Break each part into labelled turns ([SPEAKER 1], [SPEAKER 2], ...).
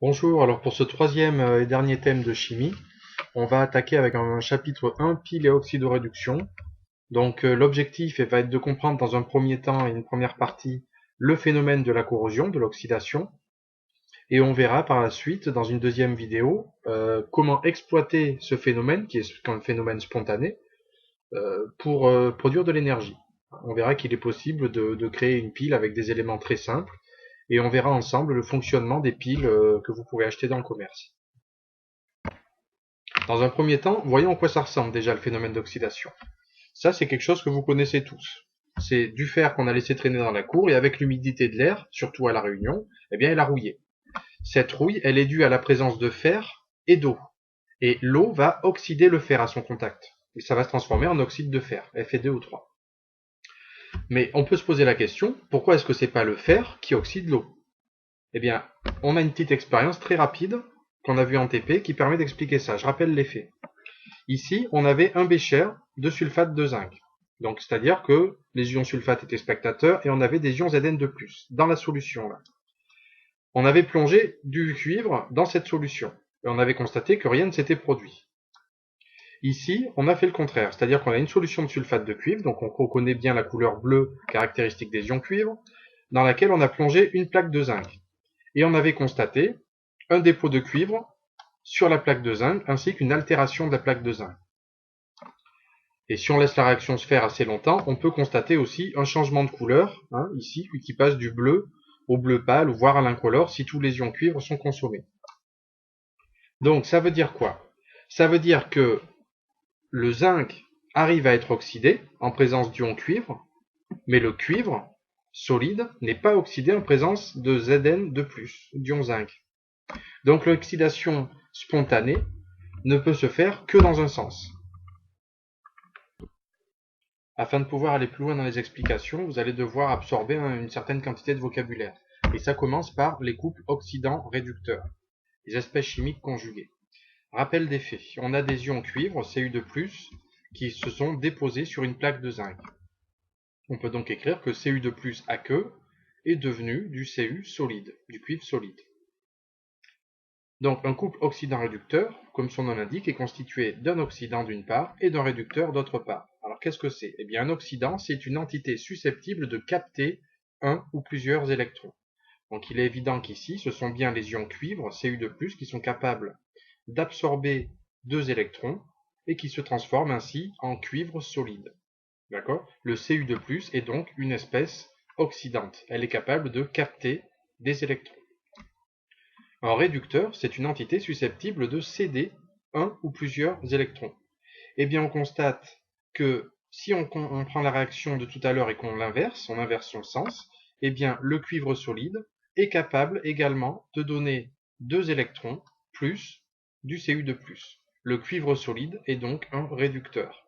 [SPEAKER 1] Bonjour, alors pour ce troisième et dernier thème de chimie, on va attaquer avec un chapitre 1, piles et oxydoréduction. Donc l'objectif va être de comprendre dans un premier temps et une première partie le phénomène de la corrosion, de l'oxydation, et on verra par la suite dans une deuxième vidéo comment exploiter ce phénomène, qui est un phénomène spontané, pour produire de l'énergie. On verra qu'il est possible de créer une pile avec des éléments très simples, et on verra ensemble le fonctionnement des piles que vous pouvez acheter dans le commerce. Dans un premier temps, voyons à quoi ça ressemble déjà le phénomène d'oxydation. Ça, c'est quelque chose que vous connaissez tous. C'est du fer qu'on a laissé traîner dans la cour et avec l'humidité de l'air, surtout à la Réunion, eh bien, elle a rouillé. Cette rouille, elle est due à la présence de fer et d'eau. Et l'eau va oxyder le fer à son contact. Et ça va se transformer en oxyde de fer, Fe2O3. Mais on peut se poser la question, pourquoi est-ce que c'est pas le fer qui oxyde l'eau? Eh bien, on a une petite expérience très rapide qu'on a vue en TP qui permet d'expliquer ça. Je rappelle les faits. Ici, on avait un bécher de sulfate de zinc. Donc, c'est-à-dire que les ions sulfate étaient spectateurs et on avait des ions Zn de plus dans la solution là. On avait plongé du cuivre dans cette solution et on avait constaté que rien ne s'était produit. Ici, on a fait le contraire, c'est-à-dire qu'on a une solution de sulfate de cuivre, donc on reconnaît bien la couleur bleue caractéristique des ions cuivre, dans laquelle on a plongé une plaque de zinc. Et on avait constaté un dépôt de cuivre sur la plaque de zinc ainsi qu'une altération de la plaque de zinc. Et si on laisse la réaction se faire assez longtemps, on peut constater aussi un changement de couleur, ici, qui passe du bleu au bleu pâle, ou voire à l'incolore, si tous les ions cuivre sont consommés. Donc, ça veut dire quoi? Ça veut dire que le zinc arrive à être oxydé en présence d'ions cuivre, mais le cuivre solide n'est pas oxydé en présence de Zn de plus, d'ion zinc. Donc, l'oxydation spontanée ne peut se faire que dans un sens. Afin de pouvoir aller plus loin dans les explications, vous allez devoir absorber une certaine quantité de vocabulaire. Et ça commence par les couples oxydants-réducteurs, les espèces chimiques conjuguées. Rappel des faits. On a des ions cuivre, Cu2+, qui se sont déposés sur une plaque de zinc. On peut donc écrire que Cu2+, aqueux est devenu du Cu solide, du cuivre solide. Donc un couple oxydant-réducteur, comme son nom l'indique, est constitué d'un oxydant d'une part et d'un réducteur d'autre part. Alors qu'est-ce que c'est? Eh bien un oxydant, c'est une entité susceptible de capter un ou plusieurs électrons. Donc il est évident qu'ici, ce sont bien les ions cuivre, Cu2+, qui sont capables d'absorber deux électrons et qui se transforment ainsi en cuivre solide. D'accord? Le Cu2+, est donc une espèce oxydante. Elle est capable de capter des électrons. Un réducteur, c'est une entité susceptible de céder un ou plusieurs électrons. Eh bien, on constate que si on prend la réaction de tout à l'heure et qu'on l'inverse, on inverse son sens, eh bien, le cuivre solide est capable également de donner deux électrons plus du Cu2+. Le cuivre solide est donc un réducteur.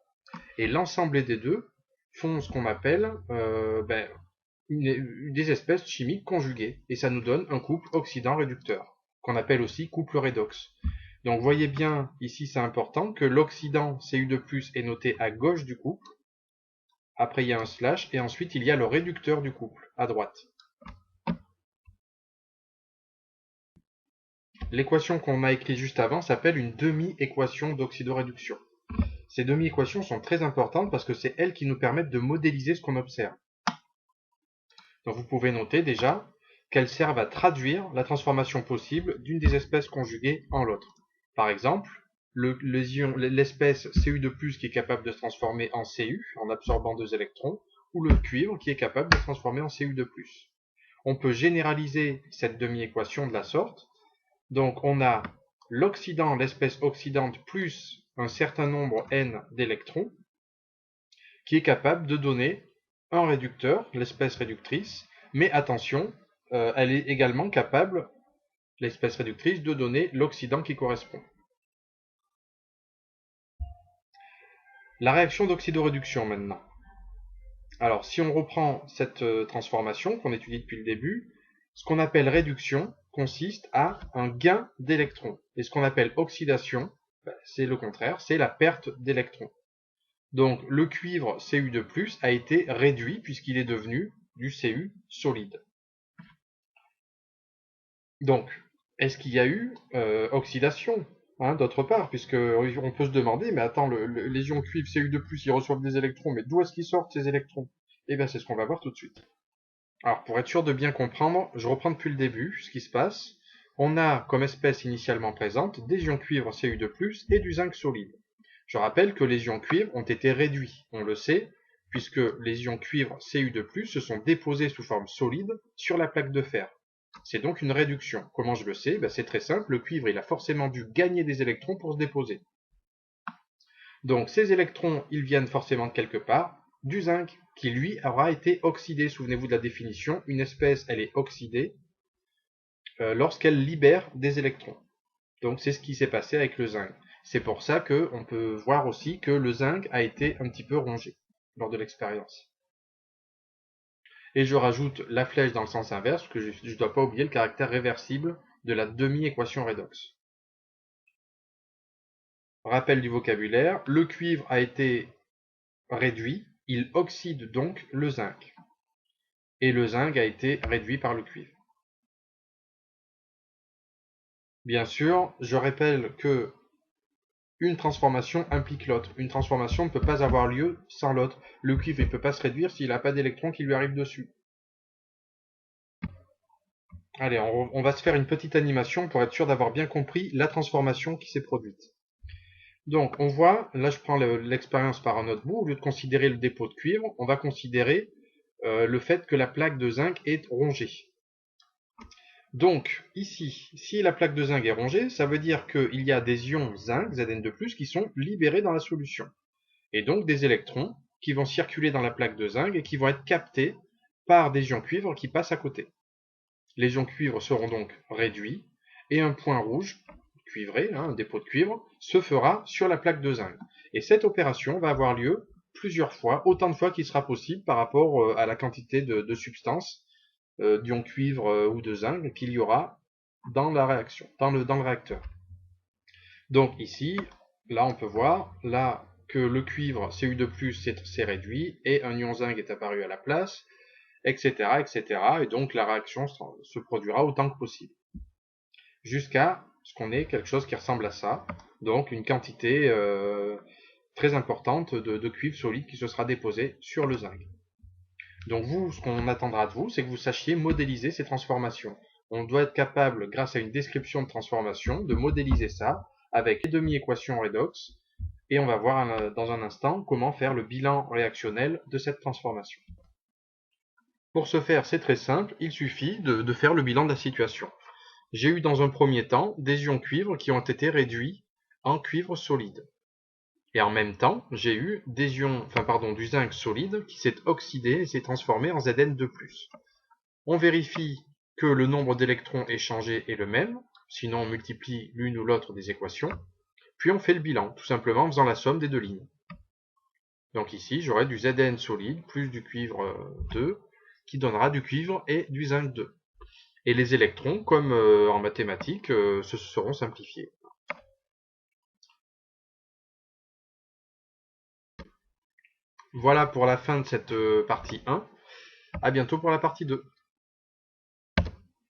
[SPEAKER 1] Et l'ensemble des deux font ce qu'on appelle des espèces chimiques conjuguées. Et ça nous donne un couple oxydant-réducteur, qu'on appelle aussi couple redox. Donc voyez bien, ici c'est important, que l'oxydant Cu2+, est noté à gauche du couple. Après il y a un slash, et ensuite il y a le réducteur du couple, à droite. L'équation qu'on a écrite juste avant s'appelle une demi-équation d'oxydoréduction. Ces demi-équations sont très importantes parce que c'est elles qui nous permettent de modéliser ce qu'on observe. Donc vous pouvez noter déjà qu'elles servent à traduire la transformation possible d'une des espèces conjuguées en l'autre. Par exemple, l'espèce Cu2+, qui est capable de se transformer en Cu en absorbant deux électrons, ou le cuivre qui est capable de se transformer en Cu2+. On peut généraliser cette demi-équation de la sorte. Donc on a l'oxydant, l'espèce oxydante, plus un certain nombre n d'électrons, qui est capable de donner un réducteur, l'espèce réductrice, mais attention, elle est également capable, l'espèce réductrice, de donner l'oxydant qui correspond. La réaction d'oxydoréduction maintenant. Alors, si on reprend cette transformation qu'on étudie depuis le début, ce qu'on appelle réduction consiste à un gain d'électrons. Et ce qu'on appelle oxydation, c'est le contraire, c'est la perte d'électrons. Donc le cuivre Cu2+, a été réduit puisqu'il est devenu du Cu solide. Donc, est-ce qu'il y a eu oxydation, hein, d'autre part, puisque on peut se demander, mais attends, les ions cuivre Cu2+, ils reçoivent des électrons, mais d'où est-ce qu'ils sortent ces électrons? Eh bien, c'est ce qu'on va voir tout de suite. Alors, pour être sûr de bien comprendre, je reprends depuis le début ce qui se passe. On a comme espèce initialement présente des ions cuivre Cu2+, et du zinc solide. Je rappelle que les ions cuivre ont été réduits, on le sait, puisque les ions cuivre Cu2+, se sont déposés sous forme solide sur la plaque de fer. C'est donc une réduction. Comment je le sais? Ben, c'est très simple, le cuivre il a forcément dû gagner des électrons pour se déposer. Donc ces électrons, ils viennent forcément de quelque part, du zinc, qui lui aura été oxydé. Souvenez-vous de la définition, une espèce, elle est oxydée lorsqu'elle libère des électrons. Donc c'est ce qui s'est passé avec le zinc. C'est pour ça qu'on peut voir aussi que le zinc a été un petit peu rongé lors de l'expérience. Et je rajoute la flèche dans le sens inverse, parce que je ne dois pas oublier le caractère réversible de la demi-équation redox. Rappel du vocabulaire, le cuivre a été réduit, il oxyde donc le zinc. Et le zinc a été réduit par le cuivre. Bien sûr, je rappelle que une transformation implique l'autre. Une transformation ne peut pas avoir lieu sans l'autre. Le cuivre ne peut pas se réduire s'il n'a pas d'électrons qui lui arrivent dessus. Allez, on va se faire une petite animation pour être sûr d'avoir bien compris la transformation qui s'est produite. Donc, on voit, là je prends l'expérience par un autre bout, au lieu de considérer le dépôt de cuivre, on va considérer le fait que la plaque de zinc est rongée. Donc, ici, si la plaque de zinc est rongée, ça veut dire qu'il y a des ions zinc, Zn2+, qui sont libérés dans la solution. Et donc des électrons qui vont circuler dans la plaque de zinc et qui vont être captés par des ions cuivre qui passent à côté. Les ions cuivre seront donc réduits et un point rouge, cuivré, un dépôt de cuivre, se fera sur la plaque de zinc. Et cette opération va avoir lieu plusieurs fois, autant de fois qu'il sera possible par rapport à la quantité de substance d'ion cuivre ou de zinc qu'il y aura dans la réaction, dans le réacteur. Donc ici, là on peut voir là que le cuivre Cu2+ s'est réduit et un ion zinc est apparu à la place, etc., etc. Et donc la réaction se produira autant que possible. Jusqu'à ce qu'on ait quelque chose qui ressemble à ça, donc une quantité très importante de cuivre solide qui se sera déposée sur le zinc. Donc vous, ce qu'on attendra de vous, c'est que vous sachiez modéliser ces transformations. On doit être capable, grâce à une description de transformation, de modéliser ça avec les demi-équations redox, et on va voir dans un instant comment faire le bilan réactionnel de cette transformation. Pour ce faire, c'est très simple, il suffit de faire le bilan de la situation. J'ai eu dans un premier temps des ions cuivre qui ont été réduits en cuivre solide. Et en même temps, j'ai eu du zinc solide qui s'est oxydé et s'est transformé en Zn2+. On vérifie que le nombre d'électrons échangés est le même, sinon on multiplie l'une ou l'autre des équations, puis on fait le bilan, tout simplement en faisant la somme des deux lignes. Donc ici, j'aurai du Zn solide plus du cuivre 2, qui donnera du cuivre et du zinc 2. Et les électrons, comme en mathématiques, se seront simplifiés. Voilà pour la fin de cette partie 1. À bientôt pour la partie 2.